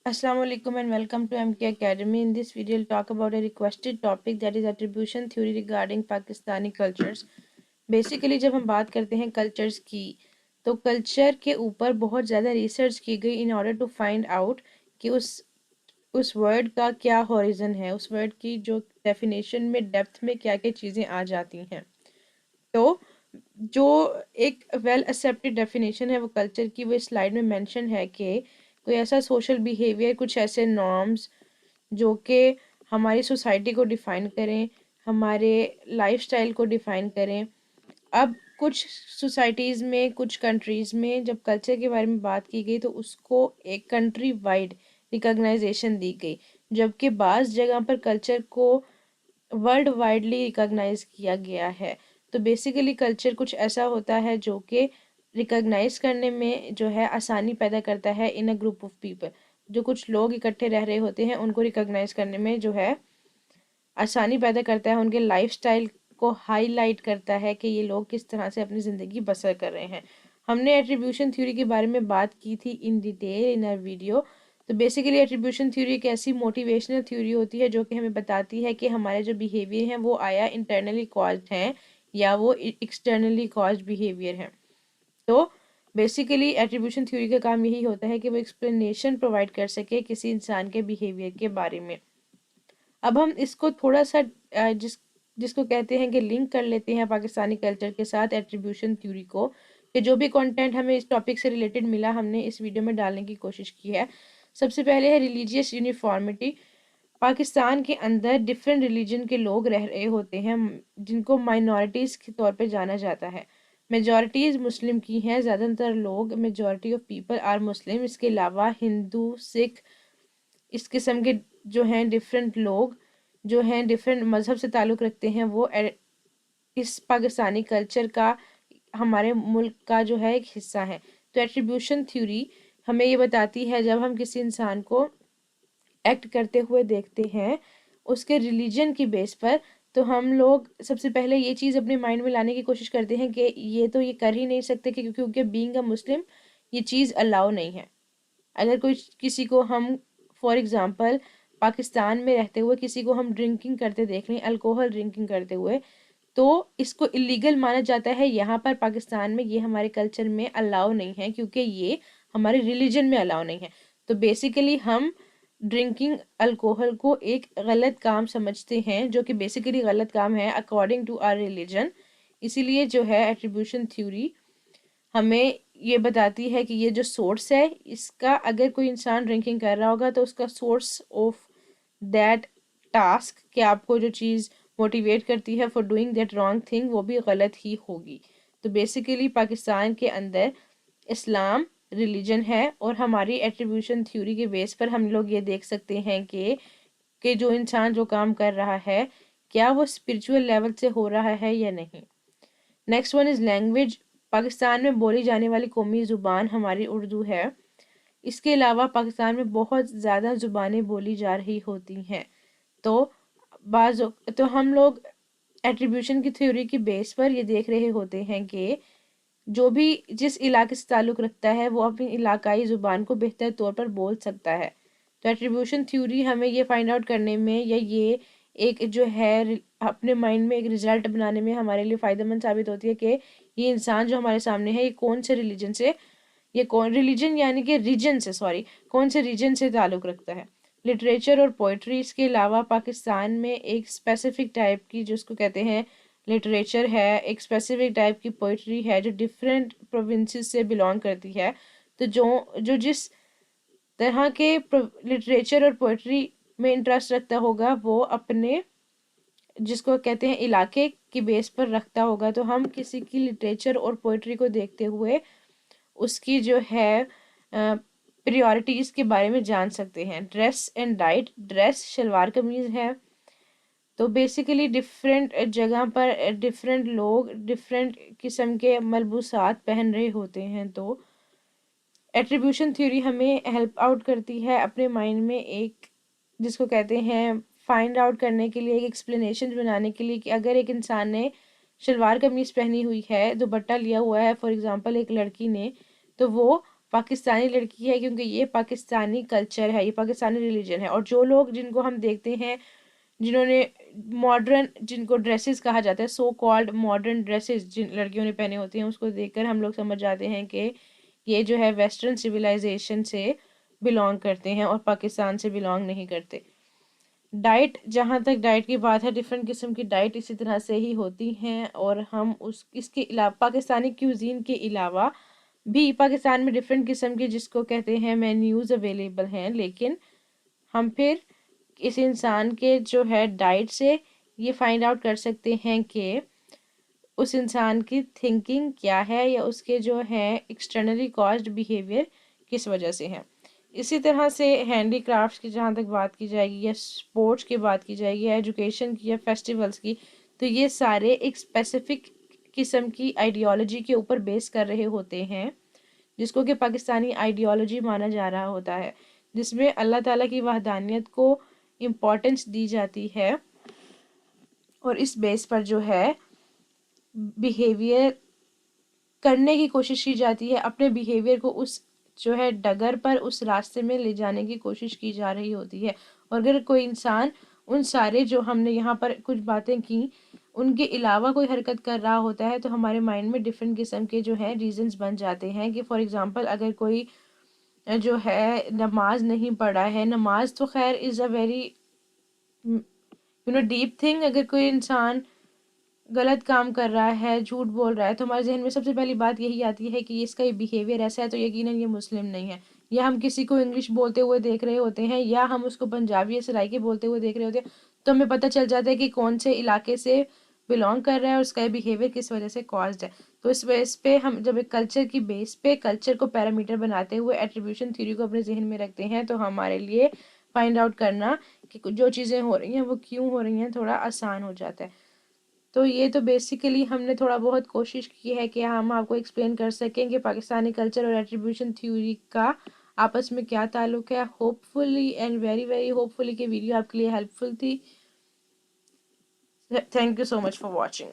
Assalamu alaikum and welcome to MK Academy. In this video, we'll talk about a requested topic that is attribution theory regarding Pakistani cultures. Basically, जब हम बात करते हैं cultures की तो culture के ऊपर बहुत ज़्यादा research की गई in order to find out कि उस word का क्या horizon है, उस word की जो definition में depth में क्या क्या चीज़ें आ जाती हैं. तो जो एक वेल एक्सेप्टेड डेफिनेशन है वो कल्चर की, वो स्लाइड में मेंशन है कि कोई ऐसा सोशल बिहेवियर, कुछ ऐसे नॉर्म्स जो कि हमारी सोसाइटी को डिफ़ाइन करें, हमारे लाइफस्टाइल को डिफ़ाइन करें. अब कुछ सोसाइटीज़ में, कुछ कंट्रीज़ में जब कल्चर के बारे में बात की गई तो उसको एक कंट्री वाइड रिकॉग्नाइजेशन दी गई, जबकि बाज़ जगह पर कल्चर को वर्ल्ड वाइडली रिकॉग्नाइज किया गया है. तो बेसिकली कल्चर कुछ ऐसा होता है जो कि रिकॉग्नाइज करने में जो है आसानी पैदा करता है इन अ ग्रुप ऑफ पीपल. जो कुछ लोग इकट्ठे रह रहे होते हैं उनको रिकॉग्नाइज करने में जो है आसानी पैदा करता है, उनके लाइफस्टाइल को हाईलाइट करता है कि ये लोग किस तरह से अपनी ज़िंदगी बसर कर रहे हैं. हमने एट्रीब्यूशन थ्योरी के बारे में बात की थी in detail in our video. तो बेसिकली एट्रीब्यूशन थ्योरी एक ऐसी मोटिवेशनल थ्योरी होती है जो कि हमें बताती है कि हमारे जो बिहेवियर हैं वो आया इंटरनली कॉज्ड हैं या वो एक्सटर्नली कॉज्ड बिहेवियर हैं. तो बेसिकली एट्रीब्यूशन थ्योरी का काम यही होता है कि वो एक्सप्लेनेशन प्रोवाइड कर सके किसी इंसान के बिहेवियर के बारे में. अब हम इसको थोड़ा सा जिसको कहते हैं कि लिंक कर लेते हैं पाकिस्तानी कल्चर के साथ एट्रीब्यूशन थ्योरी को, कि जो भी कंटेंट हमें इस टॉपिक से रिलेटेड मिला हमने इस वीडियो में डालने की कोशिश की है. सबसे पहले है रिलीजियस यूनिफॉर्मिटी. पाकिस्तान के अंदर डिफरेंट रिलीजन के लोग रह रहे होते हैं जिनको माइनॉरिटीज़ के तौर पे जाना जाता है. मेजॉरिटीज़ मुस्लिम की हैं, ज़्यादातर लोग, majority of people are Muslim. इसके अलावा हिंदू, सिख, इस किस्म के जो हैं डिफरेंट लोग जो हैं डिफरेंट मज़हब से ताल्लुक़ रखते हैं वो इस पाकिस्तानी कल्चर का, हमारे मुल्क का जो है एक हिस्सा है. तो एट्रीब्यूशन थ्योरी हमें ये बताती है जब हम किसी इंसान को एक्ट करते हुए देखते हैं उसके रिलीजन की बेस पर, तो हम लोग सबसे पहले ये चीज़ अपने माइंड में लाने की कोशिश करते हैं कि ये कर ही नहीं सकते कि क्योंकि बीइंग अ मुस्लिम ये चीज़ अलाउ नहीं है. अगर कोई किसी को हम फॉर एग्ज़ाम्पल पाकिस्तान में रहते हुए किसी को हम ड्रिंकिंग करते देख लें, अल्कोहल ड्रिंकिंग करते हुए, तो इसको इलीगल माना जाता है यहाँ पर पाकिस्तान में. ये हमारे कल्चर में अलाउ नहीं है क्योंकि ये हमारे रिलीजन में अलाउ नहीं है. तो बेसिकली हम ड्रिंकिंग अल्कोहल को एक गलत काम समझते हैं जो कि बेसिकली गलत काम है अकॉर्डिंग टू आवर रिलीजन. इसीलिए जो है एट्रीब्यूशन थ्योरी हमें ये बताती है कि ये जो सोर्स है इसका, अगर कोई इंसान ड्रिंकिंग कर रहा होगा तो उसका सोर्स ऑफ दैट टास्क कि आपको जो चीज़ मोटिवेट करती है for doing that wrong thing वो भी गलत ही होगी. तो बेसिकली पाकिस्तान के अंदर इस्लाम रिलीजन है और हमारी एट्रीब्यूशन थ्योरी के बेस पर हम लोग ये देख सकते हैं कि जो इंसान जो काम कर रहा है क्या वो स्पिरिचुअल लेवल से हो रहा है या नहीं. Next one is language. Pakistan में बोली जाने वाली कौमी ज़ुबान हमारी उर्दू है. इसके अलावा पाकिस्तान में बहुत ज़्यादा ज़ुबानें बोली जा रही होती हैं. तो बाज़ तो हम लोग एट्रीब्यूशन की थ्योरी की बेस पर ये देख रहे होते हैं कि जो भी जिस इलाके से ताल्लुक़ रखता है वो अपनी इलाकाई ज़ुबान को बेहतर तौर पर बोल सकता है. तो एट्रीब्यूशन थ्योरी हमें ये फाइंड आउट करने में या ये एक जो है अपने माइंड में एक रिज़ल्ट बनाने में हमारे लिए फ़ायदेमंद साबित होती है कि ये इंसान जो हमारे सामने है ये कौन से रिलीजन से, ये कौन रिलीजन यानी कि रीजन से, सॉरी, कौन से रीजन से ताल्लुक़ रखता है. लिटरेचर और पोइट्री. इसके अलावा पाकिस्तान में एक स्पेसिफिक टाइप की जिसको कहते हैं लिटरेचर है, एक स्पेसिफिक टाइप की पोइट्री है जो डिफरेंट प्रोविंसेस से बिलोंग करती है. तो जो जो जिस तरह के लिटरेचर और पोइट्री में इंटरेस्ट रखता होगा वो अपने जिसको कहते हैं इलाके की बेस पर रखता होगा. तो हम किसी की लिटरेचर और पोइट्री को देखते हुए उसकी जो है प्रायोरिटीज़ के बारे में जान सकते हैं. Dress and diet. Dress shalwar kameez है. तो बेसिकली डिफरेंट जगह पर डिफरेंट लोग डिफरेंट किस्म के मलबूसात पहन रहे होते हैं. तो एट्रीब्यूशन थ्योरी हमें हेल्प आउट करती है अपने माइंड में एक जिसको कहते हैं फाइंड आउट करने के लिए, एक एक्सप्लेनेशन बनाने के लिए कि अगर एक इंसान ने शलवार कमीज़ पहनी हुई है, दुपट्टा लिया हुआ है फॉर एग्जांपल एक लड़की ने, तो वो پاکستانی لڑکی ہے کیونکہ یہ پاکستانی کلچر ہے، یہ پاکستانی ریلیجن ہے. اور جو لوگ جن کو ہم دیکھتے ہیں جنہوں نے ماڈرن، جن کو ڈریسز کہا جاتا ہے، سو کالڈ ماڈرن ڈریسز جن لڑکیوں نے پہنے ہوتے ہیں، اس کو دیکھ کر ہم لوگ سمجھ جاتے ہیں کہ یہ جو ہے ویسٹرن سویلائزیشن سے بلانگ کرتے ہیں اور پاکستان سے بلانگ نہیں کرتے. ڈائٹ، جہاں تک ڈائٹ کی بات ہے، ڈفرینٹ قسم کی ڈائٹ اسی طرح سے ہی ہوتی ہیں. اور ہم اس کے علاوہ پاکستانی کیوزین کے علاوہ بھی پاکستان میں ڈفرینٹ قسم کے جس کو کہتے ہیں مینیوز اویلیبل ہیں. لیکن ہم پھر اس انسان کے جو ہے ڈائٹ سے یہ فائنڈ آؤٹ کر سکتے ہیں کہ اس انسان کی تھنکنگ کیا ہے یا اس کے جو ہے ایکسٹرنلی کازڈ بیہیویئر کس وجہ سے ہے. اسی طرح سے ہینڈی کرافٹس کی جہاں تک بات کی جائے گی، یا اسپورٹس کی بات کی جائے گی، یا ایجوکیشن کی، یا فیسٹیولس کی، تو یہ سارے ایک اسپیسیفک قسم کی آئیڈیالوجی کے اوپر بیس کر رہے ہوتے ہیں، جس کو کہ پاکستانی آئیڈیالوجی مانا جا رہا ہوتا ہے، جس میں اللہ تعالیٰ کی وحدانیت کو امپورٹنس دی جاتی ہے. اور اس بیس پر جو ہے بیہیویئر کرنے کی کوشش کی جاتی ہے، اپنے بیہیویئر کو اس جو ہے ڈگر پر، اس راستے میں لے جانے کی کوشش کی جا رہی ہوتی ہے. اور اگر کوئی انسان ان سارے جو ہم نے یہاں پر کچھ باتیں کی ان کے علاوہ کوئی حرکت کر رہا ہوتا ہے تو ہمارے مائنڈ میں ڈفرینٹ قسم کے جو ہے ریزنز بن جاتے ہیں. کہ فار ایگزامپل اگر کوئی جو ہے نماز نہیں پڑھا ہے، نماز تو خیر از اے ویری ڈیپ تھنگ. اگر کوئی انسان غلط کام کر رہا ہے، جھوٹ بول رہا ہے، تو ہمارے ذہن میں سب سے پہلی بات یہی آتی ہے کہ اس کا یہ بیہیویئر ایسا ہے تو یقیناً یہ مسلم نہیں ہے. یا ہم کسی کو انگلش بولتے ہوئے دیکھ رہے ہوتے ہیں، یا ہم اس کو پنجابی یا سرائکی بولتے ہوئے دیکھ رہے ہوتے ہیں، تو ہمیں پتہ چل جاتا ہے کہ کون سے علاقے سے بلانگ کر رہا ہے اور اس کا بیہیویئر کس وجہ سے کازڈ ہے. تو اس بیس پہ ہم جب ایک کلچر کی بیس پہ کلچر کو پیرامیٹر بناتے ہوئے ایٹریبیوشن تھیوری کو اپنے ذہن میں رکھتے ہیں، تو ہمارے لیے فائنڈ آؤٹ کرنا کہ جو چیزیں ہو رہی ہیں وہ کیوں ہو رہی ہیں تھوڑا آسان ہو جاتا ہے. تو یہ تو بیسیکلی ہم نے تھوڑا بہت کوشش کی ہے کہ ہم آپ کو ایکسپلین کر سکیں کہ پاکستانی کلچر اور ایٹریبیوشن تھیوری کا آپس میں کیا تعلق ہے. Hopefully and very very hopefully کہ ویڈیو آپ کے لیے ہیلپ فل تھی. Thank you so much for watching.